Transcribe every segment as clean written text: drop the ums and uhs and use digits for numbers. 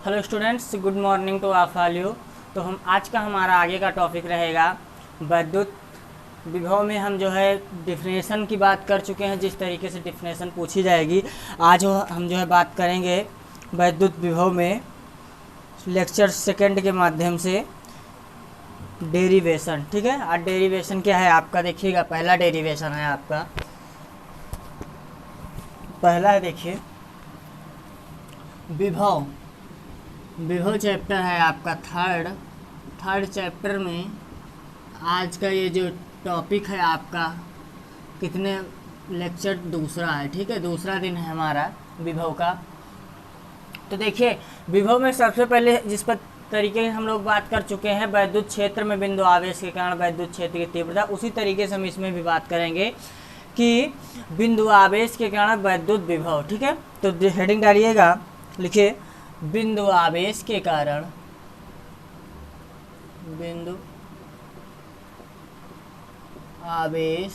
Hello students, good morning to all you. तो हम आज का हमारा आगे का टॉपिक रहेगा वैद्युत विभव में। हम जो है डिफिनेशन की बात कर चुके हैं, जिस तरीके से डिफिनेशन पूछी जाएगी आज हम जो है बात करेंगे वैद्युत विभव में लेक्चर सेकंड के माध्यम से डेरिवेशन। ठीक है, आज डेरिवेशन क्या है आपका, देखिएगा पहला डेरिवेशन है आपका, पहला है देखिए विभव चैप्टर है आपका थर्ड चैप्टर में। आज का ये जो टॉपिक है आपका कितने लेक्चर दूसरा है, ठीक है, दूसरा दिन है हमारा विभव का। तो देखिए विभव में सबसे पहले जिस पर तरीके से हम लोग बात कर चुके हैं वैद्युत क्षेत्र में बिंदु आवेश के कारण वैद्युत क्षेत्र की तीव्रता, उसी तरीके से हम इसमें भी बात करेंगे कि बिंदु आवेश के कारण वैद्युत विभव। ठीक है, तो हेडिंग डालिएगा, लिखिए बिंदु आवेश के कारण बिंदु आवेश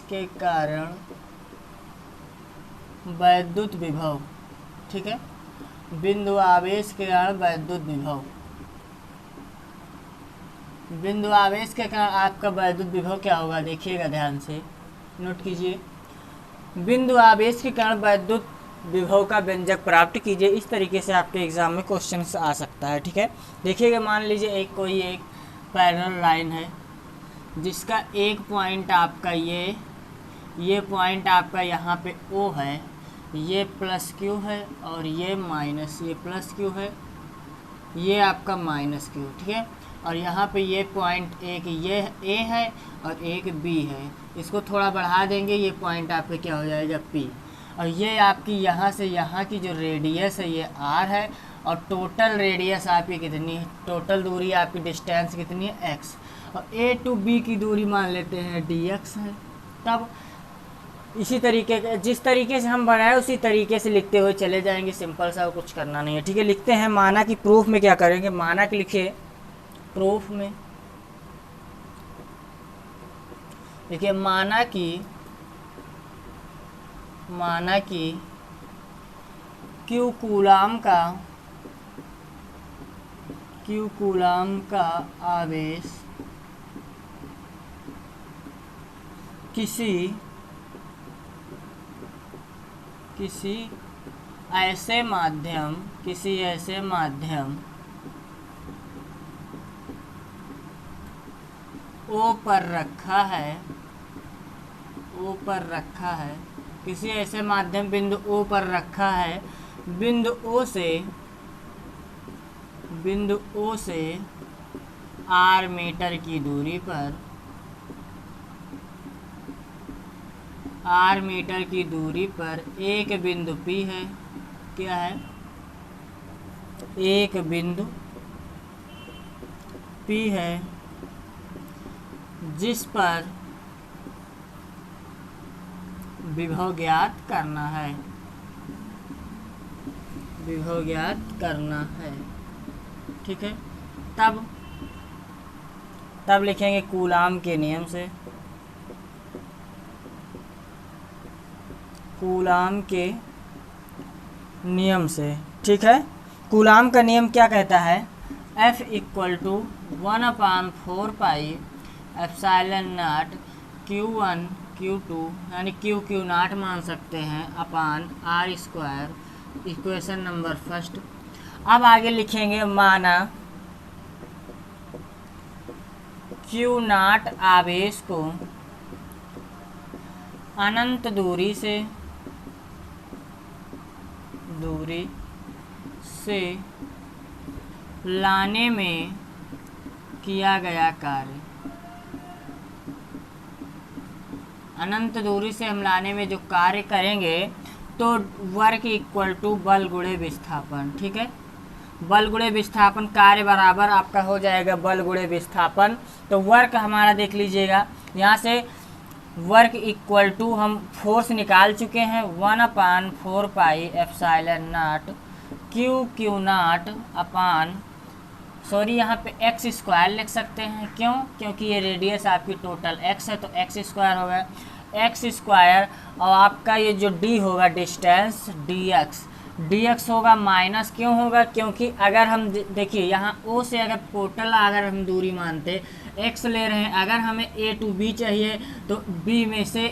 के कारण वैद्युत विभव। ठीक है, बिंदु आवेश के कारण वैद्युत विभव, बिंदु आवेश के कारण आपका वैद्युत विभव क्या होगा, देखिएगा ध्यान से नोट कीजिए। बिंदु आवेश के कारण वैद्युत विभव का व्यंजक प्राप्त कीजिए। इस तरीके से आपके एग्जाम में क्वेश्चन आ सकता है। ठीक है, देखिएगा मान लीजिए कोई एक पैरेलल लाइन है जिसका एक पॉइंट आपका ये पॉइंट आपका यहाँ पे O है, ये प्लस Q है और ये माइनस, ये प्लस Q है, ये आपका माइनस Q। ठीक है, और यहाँ पे ये पॉइंट एक ये A है और एक B है, इसको थोड़ा बढ़ा देंगे, ये पॉइंट आपका क्या हो जाएगा P। और ये आपकी यहाँ से यहाँ की जो रेडियस है ये R है, और टोटल रेडियस आपकी कितनी है, टोटल दूरी आपकी डिस्टेंस कितनी है x, और A to B की दूरी मान लेते हैं dx है। तब इसी तरीके के जिस तरीके से हम बनाए उसी तरीके से लिखते हुए चले जाएंगे, सिंपल सा, कुछ करना नहीं है। ठीक है, लिखते हैं माना कि प्रूफ में क्या करेंगे, माना कि लिखिए प्रूफ में देखिए माना कि क्यू कूलाम का आवेश किसी ऐसे माध्यम O पर रखा है, किसी ऐसे माध्यम बिंदु O पर रखा है, बिंदु O से R मीटर की दूरी पर एक बिंदु P है। क्या है, एक बिंदु P है जिस पर विभव ज्ञात करना है। ठीक है, तब लिखेंगे कूलाम के नियम से। ठीक है, कूलाम का नियम क्या कहता है, F = 1/4 pi epsilon not Q1 Q2 यानी Q नॉट मान सकते हैं अपान R², इक्वेशन नंबर फर्स्ट। अब आगे लिखेंगे माना Q नॉट आवेश को अनंत दूरी से लाने में किया गया कार्य। अनंत दूरी से हम लाने में जो कार्य करेंगे तो वर्क = बल गुणे विस्थापन। ठीक है, बल गुणे विस्थापन कार्य बराबर आपका हो जाएगा बल गुणे विस्थापन। तो वर्क हमारा देख लीजिएगा, यहाँ से वर्क = हम फोर्स निकाल चुके हैं 1/4 pi epsilon naught Q naught upon यहाँ पे x² लिख सकते हैं। क्यों, क्योंकि ये रेडियस आपकी टोटल x है तो x² हो गया। x² और आपका ये जो d होगा डिस्टेंस dx, dx होगा माइनस, क्यों होगा? क्योंकि अगर हम देखिए यहाँ O से अगर टोटल अगर हम दूरी मानते x ले रहे हैं, अगर हमें A टू B चाहिए तो B में से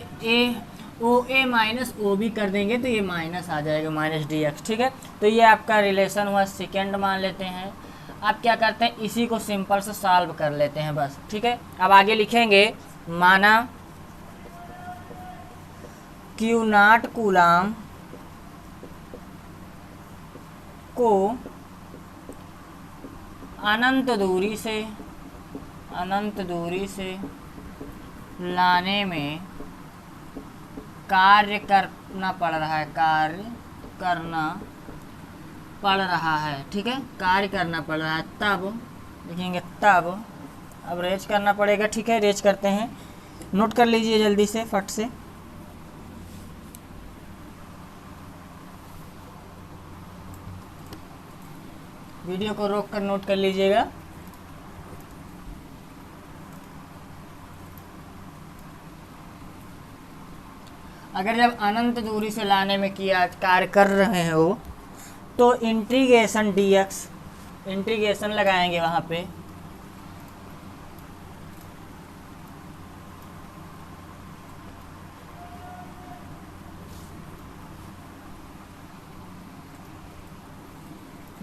OA माइनस OB कर देंगे तो ये माइनस आ जाएगा, माइनस dx। ठीक है, तो ये आपका रिलेशन हुआ सेकेंड मान लेते हैं। अब क्या करते हैं, इसी को सिंपल से सॉल्व कर लेते हैं बस। ठीक है, अब आगे लिखेंगे, माना Q0 कूलाम को अनंत दूरी से लाने में कार्य करना पड़ रहा है। ठीक है, कार्य करना पड़ रहा है, तब लिखेंगे तब, अब रेज करना पड़ेगा। ठीक है, रेज करते हैं, नोट कर लीजिए जल्दी से फट से। वीडियो को रोक कर नोट कर लीजिएगा। अगर जब अनंत दूरी से लाने में किया कार्य कर रहे हैं वो, तो इंटीग्रेशन dx, इंटीग्रेशन लगाएंगे वहाँ पे,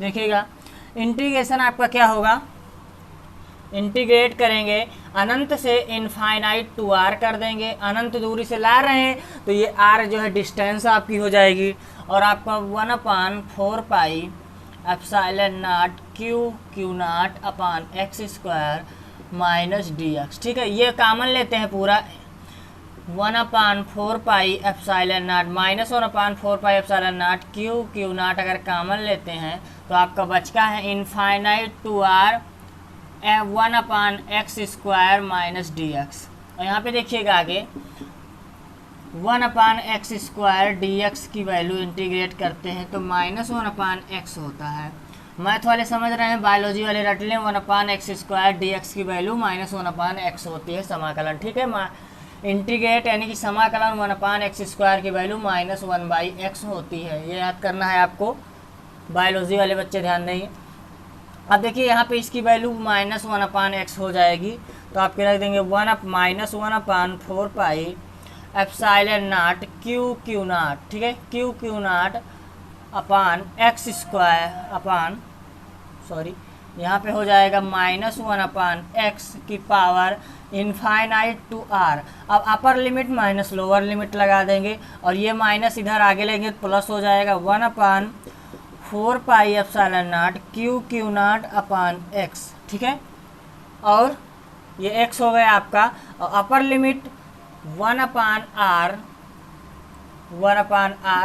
देखिएगा इंटीग्रेशन आपका क्या होगा, इंटीग्रेट करेंगे अनंत से इनफाइनाइट टू r कर देंगे। अनंत दूरी से ला रहे हैं तो ये r जो है डिस्टेंस आपकी हो जाएगी, और आपका 1/4 pi epsilon naught Q0 upon x square minus dx। ठीक है, ये कॉमन लेते हैं पूरा, 1/4 pi epsilon naught minus 1/4 pi epsilon naught Q0 अगर कॉमन लेते हैं तो आपका बचता है infinite to r 1/x square minus dx। और यहाँ पे देखिएगा आगे 1/x स्क्वायर dx की वैल्यू इंटीग्रेट करते हैं तो माइनस 1/x होता है। मैथ वाले समझ रहे हैं, बायोलॉजी वाले रट लें, 1/x स्क्वायर dx की वैल्यू माइनस 1/x होती है, समाकलन। ठीक है, इंटीग्रेट यानी कि समाकलन 1/x स्क्वायर की वैल्यू माइनस 1/x होती है। ये याद करना है आपको, बायोलॉजी वाले बच्चे ध्यान देंगे। अब देखिए यहाँ पे इसकी वैल्यू माइनस 1/x हो जाएगी, तो आप क्या रख देंगे, minus 1/4 pi epsilon naught Q0। ठीक है, Q0 upon x square upon यहाँ पे हो जाएगा माइनस 1/x की पावर इनफाइनाइट टू r। अब upper limit minus lower limit लगा देंगे, और ये माइनस इधर आगे लेंगे तो प्लस हो जाएगा, 1/4 pi epsilon naught Q0 upon x। ठीक है, और ये x हो गया आपका, और upper limit 1/r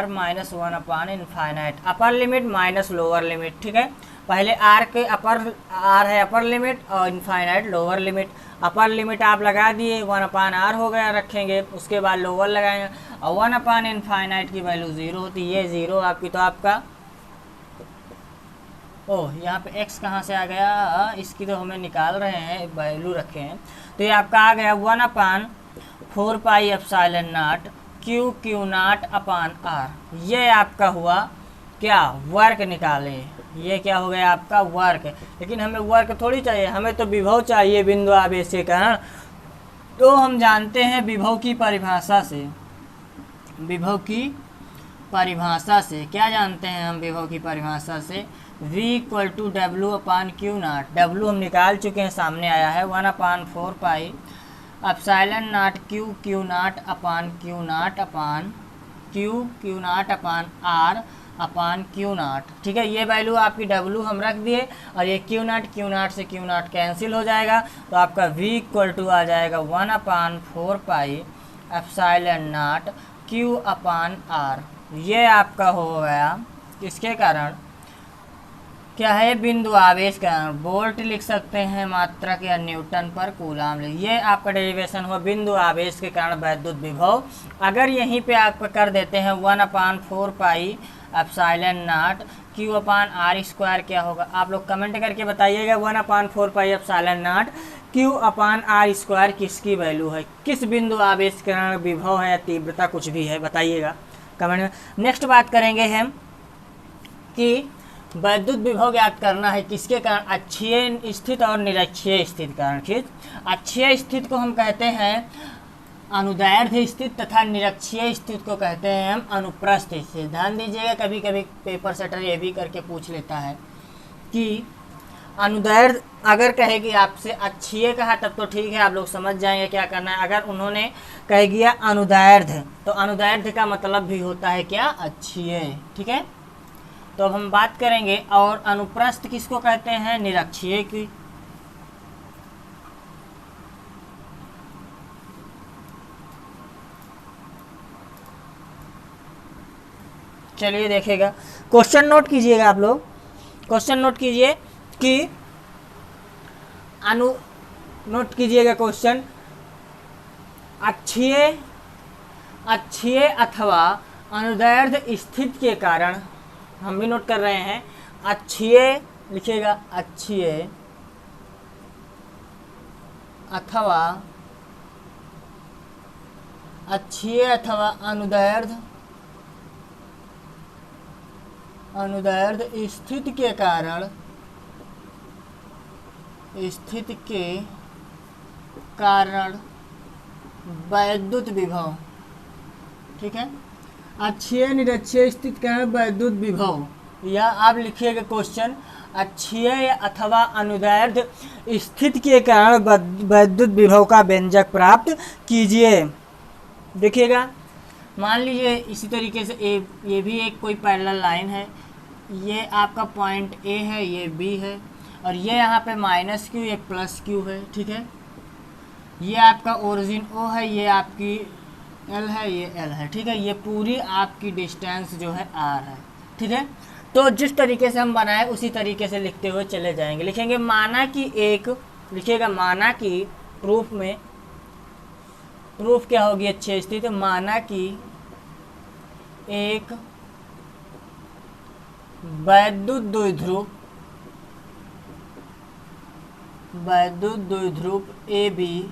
minus 1 infinite, अपर लिमिट माइनस लोअर लिमिट। ठीक है, पहले r के r है अपर लिमिट और infinite lower limit. Upper limit आप लगा दिए, 1/r हो गया रखेंगे, उसके बाद लोअर लगाएंगे, और 1 इनफाइनाइट की वैल्यू 0 होती है, 0 आपकी। तो आपका यहाँ पे x कहाँ से आ गया, इसकी तो हमें निकाल रहे हैं, वैल्यू रखे हैं, तो ये आपका आ गया 1/4 pi epsilon naught Q0 upon r। ये आपका हुआ क्या, वर्क निकाले, ये क्या हो गया आपका वर्क। लेकिन हमें वर्क थोड़ी चाहिए, हमें तो विभव चाहिए बिंदु आवेश के कारण। तो हम जानते हैं विभव की परिभाषा से, विभव की परिभाषा से क्या जानते हैं हम, विभव की परिभाषा से v equal to W upon Q0। W हम निकाल चुके हैं, सामने आया है, 1/4 pi epsilon naught Q0 upon Q0 upon Q0 upon r upon Q0। ठीक है, ये वैल्यू आपकी W हम रख दिए, और ये Q0 से Q0 कैंसिल हो जाएगा, तो आपका v इक्वल टू आ जाएगा 1/4 पाई एप्सिलॉन नॉट Q अपान r। ये आपका हो गया, इसके कारण क्या है, बिंदु आवेश का वोल्ट लिख सकते हैं, मात्रक या न्यूटन पर कूलाम। ये आपका डेरिवेशन हुआ बिंदु आवेश के कारण वैद्युत विभव। अगर यहीं पे आप कर देते हैं 1/4 पाई एप्सिलॉन नॉट Q अपान r स्क्वायर, क्या होगा आप लोग कमेंट करके बताइएगा। 1/4 पाई एप्सिलॉन नॉट Q अपान r स्क्वायर किसकी वैल्यू है, किस बिंदु आवेश के कारण विभव है या तीव्रता कुछ भी है, बताइएगा कमेंट में। नेक्स्ट बात करेंगे हम कि वैद्युत विभव ज्ञात करना है किसके कारण, अक्षीय स्थित और निरक्षीय स्थित कारण। ठीक, अक्षीय स्थित को हम कहते हैं अनुदैर्ध्य स्थित तथा निरक्षीय स्थित को कहते हैं हम अनुप्रस्थ स्थित। ध्यान दीजिएगा, कभी कभी पेपर सेटर ये भी करके पूछ लेता है कि अनुदैर्ध्य अगर कहे कि आपसे अक्षीय कहा तब तो ठीक है, आप लोग समझ जाएंगे क्या करना है। अगर उन्होंने कह दिया अनुदैर्ध्य, तो अनुदैर्ध्य का मतलब भी होता है क्या, अक्षीय। ठीक है, तो अब हम बात करेंगे और अनुप्रस्थ किसको कहते हैं, निरक्षीय की। चलिए देखिएगा, क्वेश्चन नोट कीजिएगा आप लोग, क्वेश्चन नोट कीजिए कि नोट कीजिएगा क्वेश्चन, अक्षीय अथवा अनुदैर्ध्य स्थिति के कारण, हम भी नोट कर रहे हैं, अक्षीय लिखिएगा, अक्षीय अथवा अनुदैर्ध्य स्थिति के कारण वैद्युत विभव। ठीक है, अक्षीय निरक्षीय स्थिति का है वैद्युत विभव, या आप लिखिएगा क्वेश्चन, अक्षीय अथवा अनुदैर्ध्य स्थिति के कारण वैद्युत विभव का व्यंजक प्राप्त कीजिए। देखिएगा, मान लीजिए इसी तरीके से ये भी एक कोई पैरेलल लाइन है, ये आपका पॉइंट ए है, ये बी है, और ये यहाँ पे माइनस क्यू, ये प्लस क्यू है। ठीक है, ये आपका ओरिजिन ओ है, ये आपकी एल है, ये एल है। ठीक है, ये पूरी आपकी डिस्टेंस जो है आर है। ठीक है, तो जिस तरीके से हम बनाए उसी तरीके से लिखते हुए चले जाएंगे। लिखेंगे माना कि एक, लिखिएगा माना कि प्रूफ क्या होगी, अच्छी स्थिति, माना कि एक वैद्युत द्विध्रुव ए बी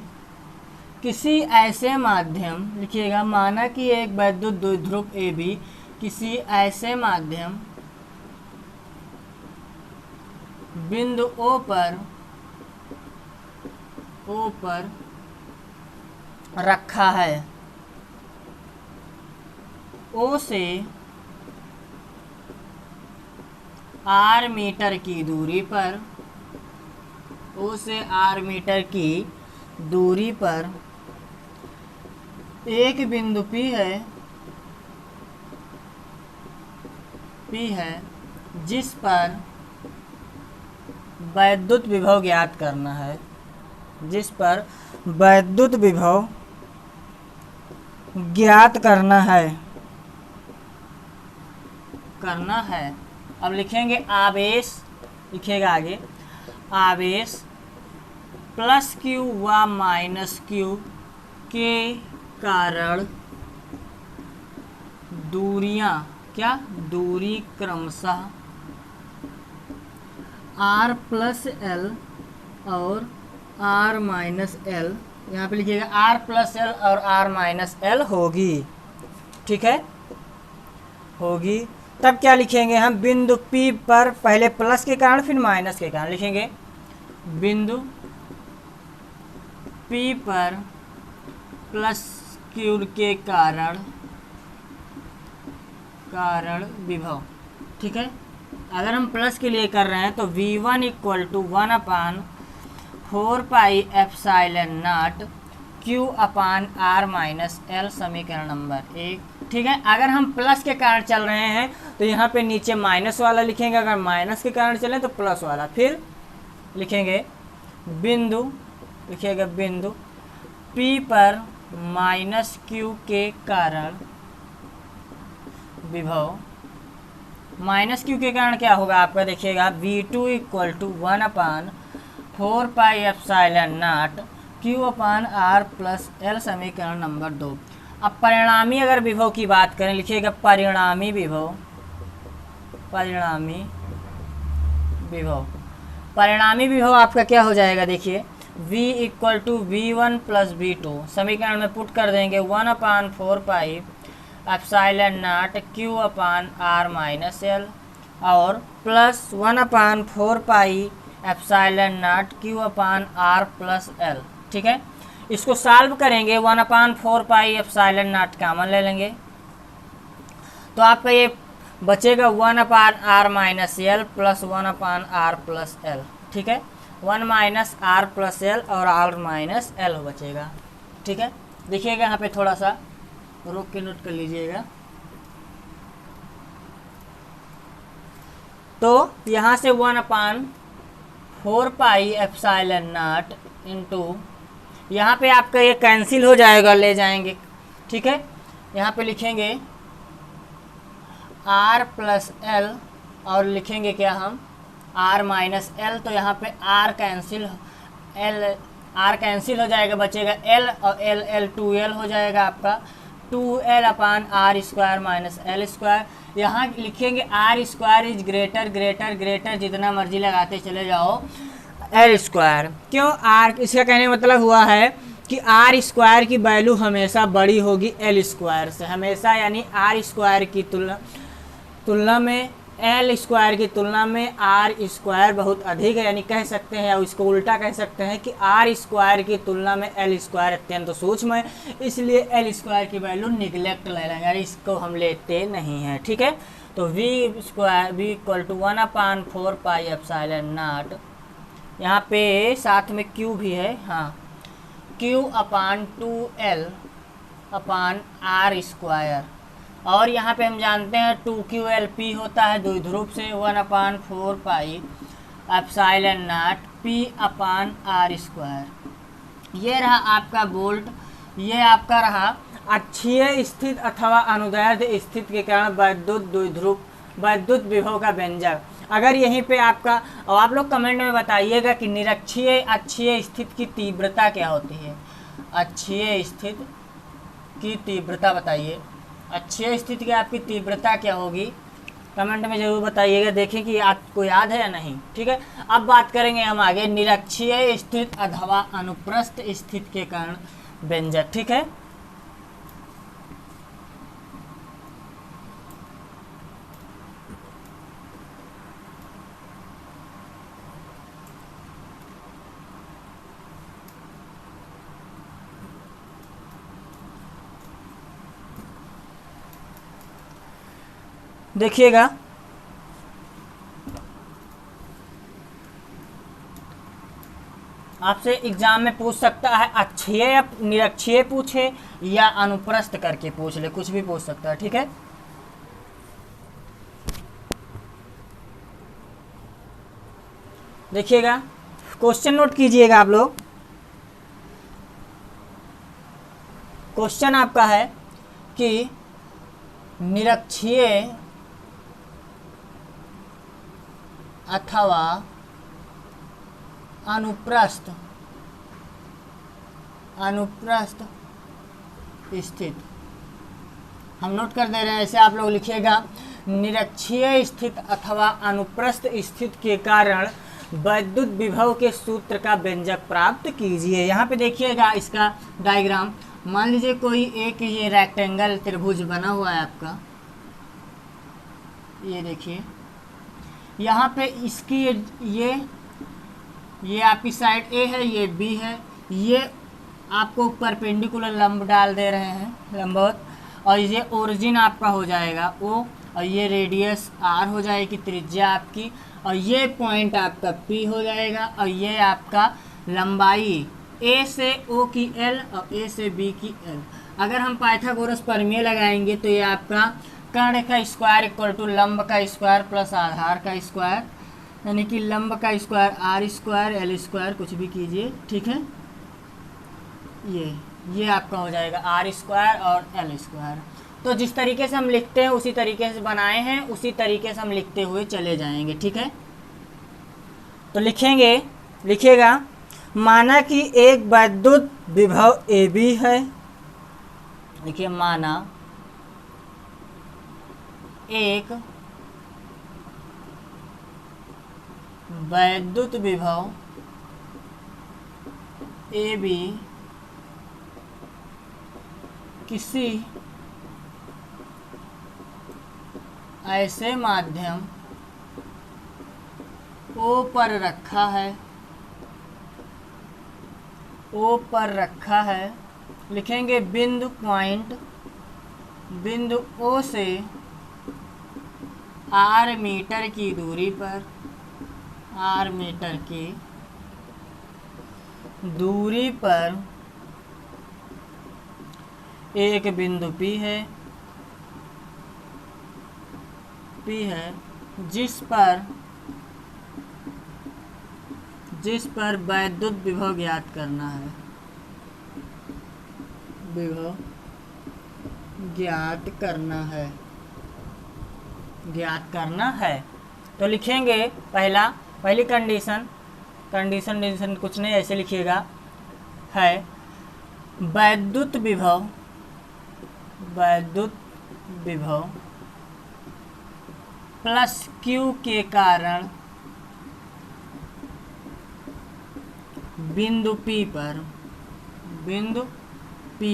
किसी ऐसे माध्यम, लिखिएगा माना कि एक वैद्युत द्विध्रुव ए बी किसी ऐसे माध्यम बिंदु ओ पर रखा है। ओ से आर मीटर की दूरी पर, ओ से आर मीटर की दूरी पर एक बिंदु पी है जिस पर वैद्युत विभव ज्ञात करना है, जिस पर वैद्युत विभव ज्ञात करना है। अब लिखेंगे आवेश, लिखिएगा आगे, आवेश प्लस क्यू व माइनस क्यू के कारण दूरियां, क्या, दूरी क्रमशः आर प्लस एल और आर माइनस एल, यहाँ पे लिखिएगा आर प्लस एल और आर माइनस एल होगी। ठीक है, होगी। तब क्या लिखेंगे हम, बिंदु P पर पहले प्लस के कारण फिर माइनस के कारण, लिखेंगे बिंदु P पर प्लस क्यू के कारण विभव। ठीक है, अगर हम प्लस के लिए कर रहे हैं तो V1 = 1/4πε0 Q/R-L, समीकरण नंबर 1। ठीक है, अगर हम प्लस के कारण चल रहे हैं तो यहाँ पे नीचे माइनस वाला लिखेंगे, अगर माइनस के कारण चलें तो प्लस वाला, फिर लिखेंगे बिंदु, लिखिएगा बिंदु P पर माइनस क्यू के कारण विभव। माइनस क्यू के कारण क्या होगा आपका, देखिएगा V2 = 1/4πε0 Q/R+L, समीकरण नंबर 2। अब परिणामी अगर विभव की बात करें, लिखिएगा परिणामी विभव, परिणामी विभव आपका क्या हो जाएगा, देखिए V = V1 + V2, समीकरण में पुट कर देंगे 1/4πε0 Q/R-L। और plus 1/4 pi epsilon not Q/R plus L। ठीक है, इसको सॉल्व करेंगे, 1/4 पाई एप्सिलॉन नॉट कॉमन ले लेंगे तो आपका ये बचेगा 1/R minus L plus 1/R plus L. ठीक है, 1 माइनस R प्लस एल और R माइनस एल बचेगा। ठीक है, देखिएगा यहाँ पे थोड़ा सा रोक के नोट कर लीजिएगा। तो यहाँ से 1/4 पाई एप्सिलॉन नॉट इंटू, यहाँ पे आपका ये कैंसिल हो जाएगा, ले जाएंगे। ठीक है, यहाँ पे लिखेंगे R प्लस एल और लिखेंगे क्या हम R माइनस एल। तो यहाँ पे R कैंसिल हो जाएगा, बचेगा L और L 2L हो जाएगा आपका 2L/R² माइनस L स्क्वायर। यहाँ लिखेंगे R² इज ग्रेटर जितना मर्जी लगाते चले जाओ L स्क्वायर। क्यों R, इसका कहने का मतलब हुआ है कि R² की वैल्यू हमेशा बड़ी होगी L² से, हमेशा, यानी R² की तुलना में L² की तुलना में R² बहुत अधिक है, यानी कह सकते हैं, या इसको उल्टा कह सकते हैं कि R² की तुलना में L² अत्यंत सूक्ष्म है, इसलिए L² की वैल्यू निगलेक्ट ले लेंगे, यानी इसको हम लेते नहीं हैं। ठीक है, तो V equal to 1/4 pi epsilon naught, यहाँ पे साथ में Q भी है, हाँ, Q/2L/R², और यहाँ पे हम जानते हैं 2QLP होता है द्विध्रुव से, 1/4 पाई एप्सिलॉन नॉट P/R²। ये रहा आपका वोल्ट, ये आपका रहा अक्षीय स्थिति अथवा अनुदैर्ध्य स्थिति के कारण वैद्युत विभव का व्यंजक। अगर यहीं पे आपका, और आप लोग कमेंट में बताइएगा कि निरक्षीय अक्षीय स्थिति की तीव्रता क्या होती है। अक्षीय स्थिति की तीव्रता बताइए, अक्षीय स्थिति की आपकी तीव्रता क्या होगी, कमेंट में जरूर बताइएगा, देखें कि आपको याद है या नहीं। ठीक है, अब बात करेंगे हम आगे निरक्षीय स्थिति अथवा अनुप्रस्थ स्थिति के कारण व्यंजक। ठीक है, देखिएगा आपसे एग्जाम में पूछ सकता है, अक्षीय या निरक्षीय पूछे या अनुप्रस्थ करके पूछ ले, कुछ भी पूछ सकता है। ठीक है, देखिएगा क्वेश्चन नोट कीजिएगा आप लोग। क्वेश्चन आपका है कि निरक्षीय अथवा अनुप्रस्थ स्थिति, हम नोट कर दे रहे हैं, ऐसे आप लोग लिखिएगा, निरक्षीय स्थिति अथवा अनुप्रस्थ स्थिति के कारण वैद्युत विभव के सूत्र का व्यंजक प्राप्त कीजिए। यहाँ पे देखिएगा इसका डायग्राम, मान लीजिए कोई एक ये रेक्टेंगल त्रिभुज बना हुआ है आपका, ये देखिए, यहाँ पे इसकी ये आपकी साइड A है, ये B है, ये आपको परपेंडिकुलर लंब डाल दे रहे हैं, लंबवत, और ये ओरिजिन आपका हो जाएगा O, और ये रेडियस R हो जाएगी, त्रिज्या आपकी, और ये पॉइंट आपका P हो जाएगा, और ये आपका लंबाई A से O की L और A से B की L। अगर हम पाइथागोरस प्रमेय लगाएंगे तो ये आपका कर्ण का स्क्वायर इक्वल टू लंब का स्क्वायर प्लस आधार का स्क्वायर, यानी कि लंब का स्क्वायर R² L², कुछ भी कीजिए। ठीक है, ये आपका हो जाएगा R² और L²। तो जिस तरीके से हम लिखते हैं उसी तरीके से बनाए हैं, उसी तरीके से हम लिखते हुए चले जाएंगे। ठीक है, तो लिखिएगा, माना कि एक वैद्युत विभव AB है, देखिए, माना एक वैद्युत विभव AB किसी ऐसे माध्यम ओ पर रखा है, ओ पर रखा है, लिखेंगे बिंदु पॉइंट, बिंदु ओ से r मीटर की दूरी पर, r मीटर की दूरी पर एक बिंदु P है, P है, जिस पर वैद्युत विभव ज्ञात करना है, विभव ज्ञात करना है। तो लिखेंगे पहली कंडीशन कुछ नहीं, ऐसे लिखिएगा, है वैद्युत विभव प्लस Q के कारण बिंदु P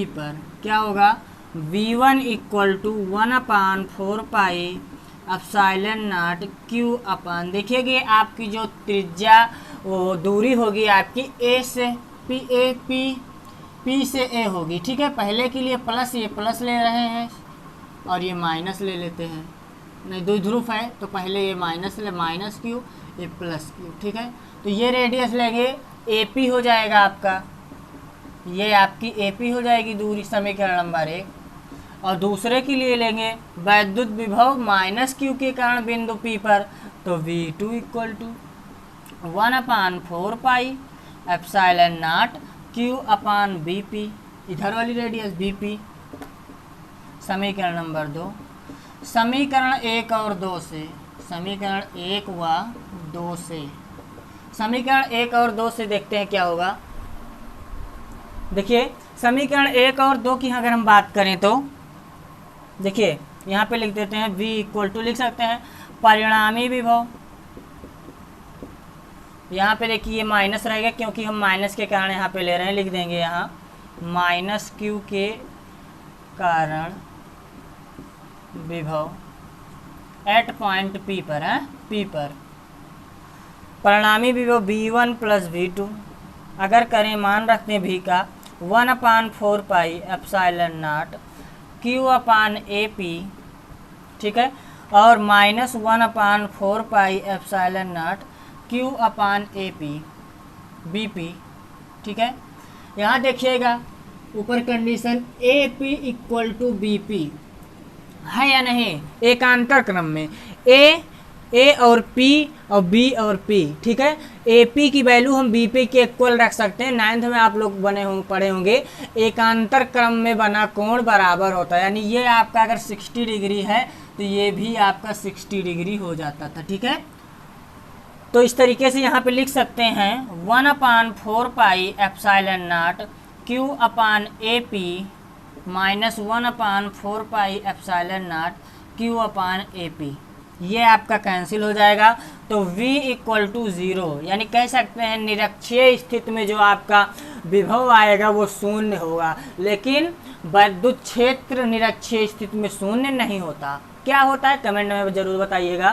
पर क्या होगा, V1 equal to 1/4 pi epsilon naught Q upon, देखिएगा आपकी जो त्रिज्या वो दूरी होगी आपकी A से P से A होगी, ठीक है। पहले के लिए प्लस, ये प्लस ले रहे हैं और ये माइनस ले लेते हैं, नहीं द्विध्रुव है तो पहले ये माइनस Q, ये प्लस Q, ठीक है। तो ये रेडियस लेंगे AP हो जाएगा आपका, ये आपकी AP हो जाएगी दूरी, समीकरण नंबर 1। और दूसरे के लिए लेंगे वैद्युत विभव माइनस Q के कारण बिंदु P पर, तो V2 equal to 1/4 pi epsilon naught Q upon BP, इधर वाली रेडियस BP। समीकरण नंबर 2, समीकरण 1 और 2 से, समीकरण 1 व 2 से, समीकरण 1 और 2 से देखते हैं क्या होगा। देखिए समीकरण 1 और 2 की अगर हम बात करें तो देखिए यहाँ पे लिख देते हैं V इक्वल टू, लिख सकते हैं परिणामी विभव, यहाँ पे देखिए ये माइनस रहेगा क्योंकि हम माइनस के कारण यहाँ पे ले रहे हैं, लिख देंगे यहाँ माइनस Q के कारण विभव एट पॉइंट P पर है, P पर परिणामी विभव V1 प्लस V2, अगर करें मान रखते हैं V का 1/4 pi epsilon naught Q upon AP, ठीक है, और minus 1/4 pi epsilon naught Q upon AP BP, ठीक है। यहाँ देखिएगा ऊपर condition AP equal to BP है या नहीं, एकांतर क्रम में A और P और B और P, ठीक है। AP की वैल्यू हम BP के इक्वल रख सकते हैं, 9th में आप लोग पढ़े होंगे एकांतर क्रम में बना कोण बराबर होता है, यानी ये आपका अगर 60 डिग्री है तो ये भी आपका 60 डिग्री हो जाता था, ठीक है। तो इस तरीके से यहाँ पे लिख सकते हैं 1/4 pi epsilon naught Q upon AP minus 1/4 pi epsilon naught Q upon AP, ये आपका कैंसिल हो जाएगा। तो V इक्वल टू 0, यानी कह सकते हैं निरक्षीय स्थिति में जो आपका विभव आएगा वो शून्य होगा, लेकिन विद्युत क्षेत्र निरक्षीय स्थिति में शून्य नहीं होता। क्या होता है कमेंट में ज़रूर बताइएगा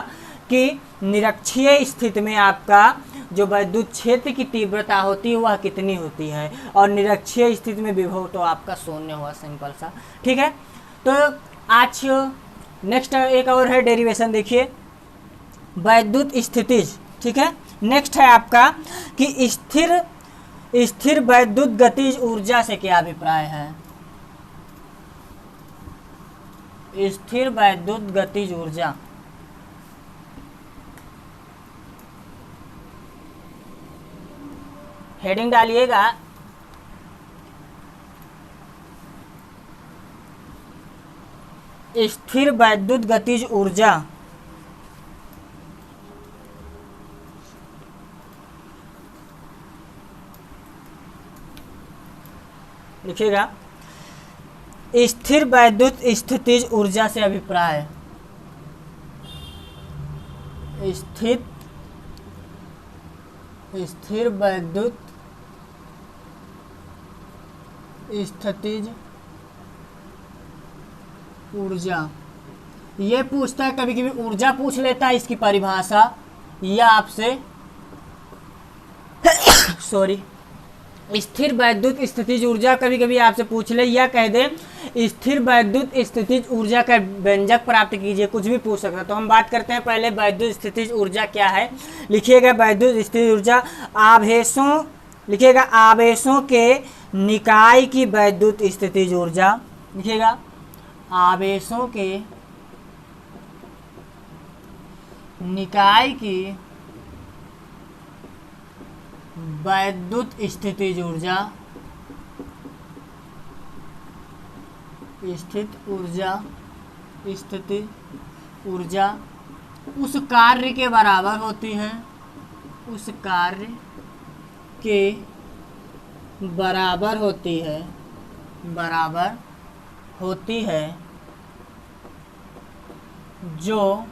कि निरक्षीय स्थिति में आपका जो विद्युत क्षेत्र की तीव्रता होती है वह कितनी होती है, और निरक्षीय स्थिति में विभव तो आपका शून्य हुआ, सिंपल सा, ठीक है। तो आज नेक्स्ट एक और है डेरिवेशन, देखिए वैद्युत स्थितिज, ठीक है। नेक्स्ट है आपका कि स्थिर वैद्युत गतिज ऊर्जा से क्या अभिप्राय है। स्थिर वैद्युत गतिज ऊर्जा, हेडिंग डालिएगा स्थिर वैद्युत गतिज ऊर्जा लिखिएगा स्थिर वैद्युत स्थितिज ऊर्जा से अभिप्राय, स्थिर वैद्युत स्थितिज ऊर्जा, ये पूछता है कभी कभी ऊर्जा पूछ लेता है, इसकी परिभाषा या आपसे सॉरी, स्थिर वैद्युत स्थितिज ऊर्जा, कभी कभी आपसे पूछ ले या कह दे स्थिर वैद्युत स्थितिज ऊर्जा का व्यंजक प्राप्त कीजिए, कुछ भी पूछ सकता है। तो हम बात करते हैं पहले वैद्युत स्थितिज ऊर्जा क्या है। लिखिएगा वैद्युत स्थितिज ऊर्जा आवेशों, लिखिएगा आवेशों के निकाय की वैद्युत स्थितिज ऊर्जा, लिखिएगा आवेशों के निकाय की वैद्युत स्थितिज ऊर्जा, स्थिति ऊर्जा उस कार्य के बराबर होती है, उस कार्य के बराबर होती है, बराबर होती है जो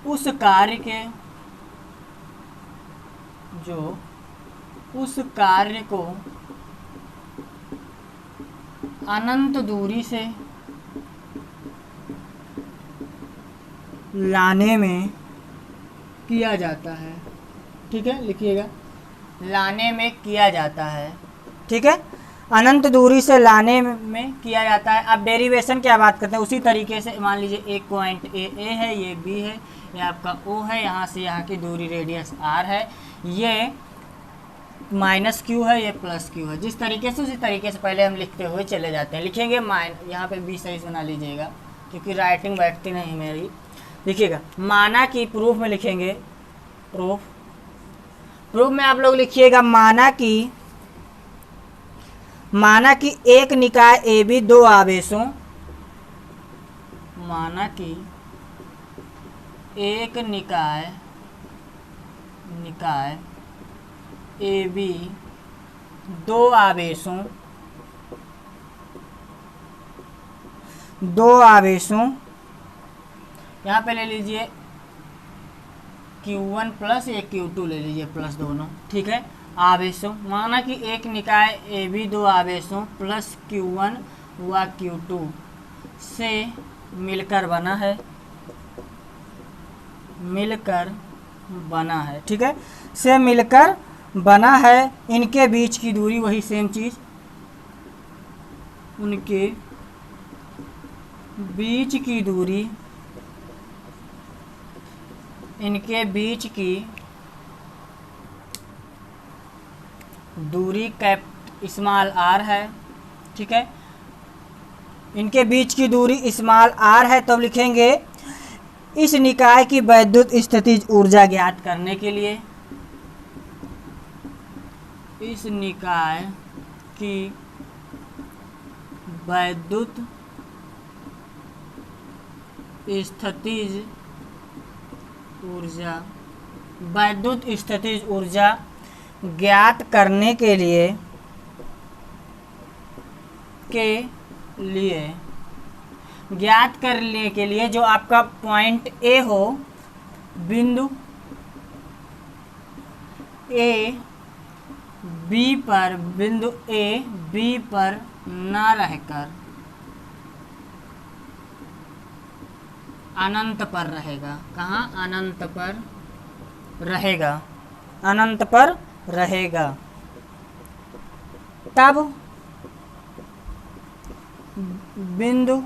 उस कार्य के, जो उस कार्य को अनंत दूरी से लाने में किया जाता है। ठीक है, लिखिएगा लाने में किया जाता है। ठीक है, अनंत दूरी से लाने में किया जाता है। अब डेरिवेशन क्या बात करते हैं, उसी तरीके से मान लीजिए एक पॉइंट ए है, ये बी है, ये आपका ओ है, यहाँ से यहाँ की दूरी रेडियस आर है, ये माइनस क्यू है, ये प्लस क्यू है। जिस तरीके से उसी तरीके से पहले हम लिखते हुए चले जाते हैं। लिखेंगे यहाँ पे बी सही बना लीजिएगा क्योंकि राइटिंग बैठती नहीं मेरी। लिखिएगा माना कि, प्रूफ में लिखेंगे, प्रूफ में आप लोग लिखिएगा माना कि एक निकाय ए बी दो आवेशों, माना कि एक निकाय ए बी दो आवेशों यहाँ पे ले लीजिए Q1 प्लस एक Q2 ले लीजिए प्लस दोनों। ठीक है, आवेशों, माना कि एक निकाय ए बी दो आवेशों प्लस Q1 व Q2 से मिलकर बना है, ठीक है, से मिलकर बना है। इनके बीच की दूरी वही सेम चीज, उनके बीच की दूरी, इनके बीच की दूरी कैप स्मॉल आर है। ठीक है, इनके बीच की दूरी स्मॉल आर है। तो लिखेंगे इस निकाय की वैद्युत स्थितिज ऊर्जा ज्ञात करने के लिए, इस निकाय की वैद्युत स्थितिज ऊर्जा ज्ञात करने के लिए ज्ञात करने के लिए जो आपका पॉइंट ए हो, बिंदु ए बी पर, बिंदु ए बी पर ना रहकर अनंत पर रहेगा। कहाँ? अनंत पर रहेगा, अनंत पर रहेगा। तब बिंदु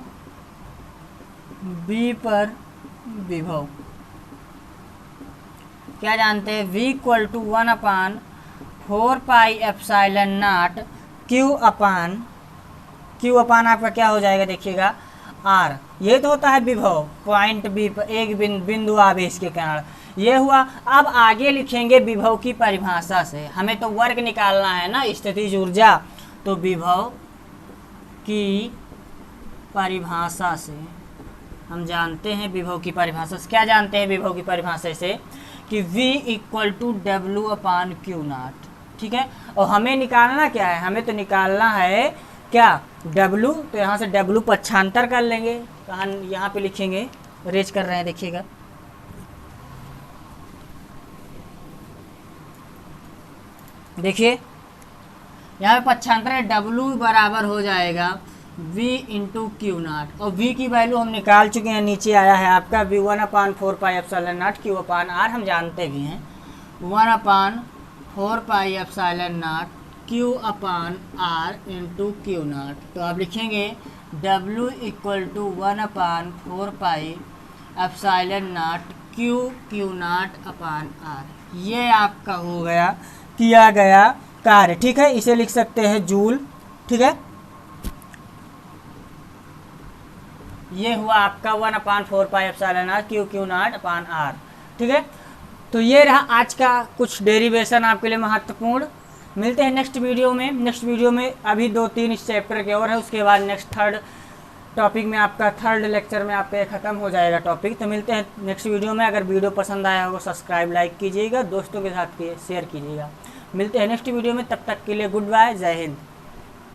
बी पर विभव क्या जानते हैं? V equal to 1/4 pi epsilon naught Q upon आपका क्या हो जाएगा देखिएगा R। ये तो होता है विभव पॉइंट बी पर एक बिंदु आवेश के कारण, ये हुआ। अब आगे लिखेंगे विभव की परिभाषा से, हमें तो वर्क निकालना है ना स्थितिज ऊर्जा, तो विभव की परिभाषा से हम जानते हैं, विभव की परिभाषा से क्या जानते हैं? विभव की परिभाषा से कि V इक्वल टू W/Q0। ठीक है, और हमें निकालना क्या है? हमें तो निकालना है क्या? W। तो यहाँ से W पक्षांतर कर लेंगे, कहाँ यहाँ पे लिखेंगे, रेज कर रहे हैं देखिएगा, देखिए यहाँ पे पक्षांतर है, W बराबर हो जाएगा v इंटू क्यू नाट, और v की वैल्यू हम निकाल चुके हैं, नीचे आया है आपका v1/4πε0 q/r, हम जानते भी हैं 1/4πε0 q/r इंटू क्यू नाट। तो आप लिखेंगे w = 1/4πε0 क्यू नाट अपान r। ये आपका हो गया किया गया कार्य, ठीक है। इसे लिख सकते हैं जूल, ठीक है। ये हुआ आपका 1/4πε0 क्यू नाट अपान r, ठीक है। तो ये रहा आज का कुछ डेरिवेशन आपके लिए महत्वपूर्ण। मिलते हैं नेक्स्ट वीडियो में। नेक्स्ट वीडियो में अभी 2-3 इस चैप्टर के और है, उसके बाद नेक्स्ट थर्ड टॉपिक में आपका थर्ड लेक्चर में आपका ख़त्म हो जाएगा टॉपिक। तो मिलते हैं नेक्स्ट वीडियो में। अगर वीडियो पसंद आया हो सब्सक्राइब लाइक कीजिएगा, दोस्तों के साथ शेयर कीजिएगा। मिलते हैं नेक्स्ट वीडियो में, तब तक के लिए गुड बाय, जय हिंद।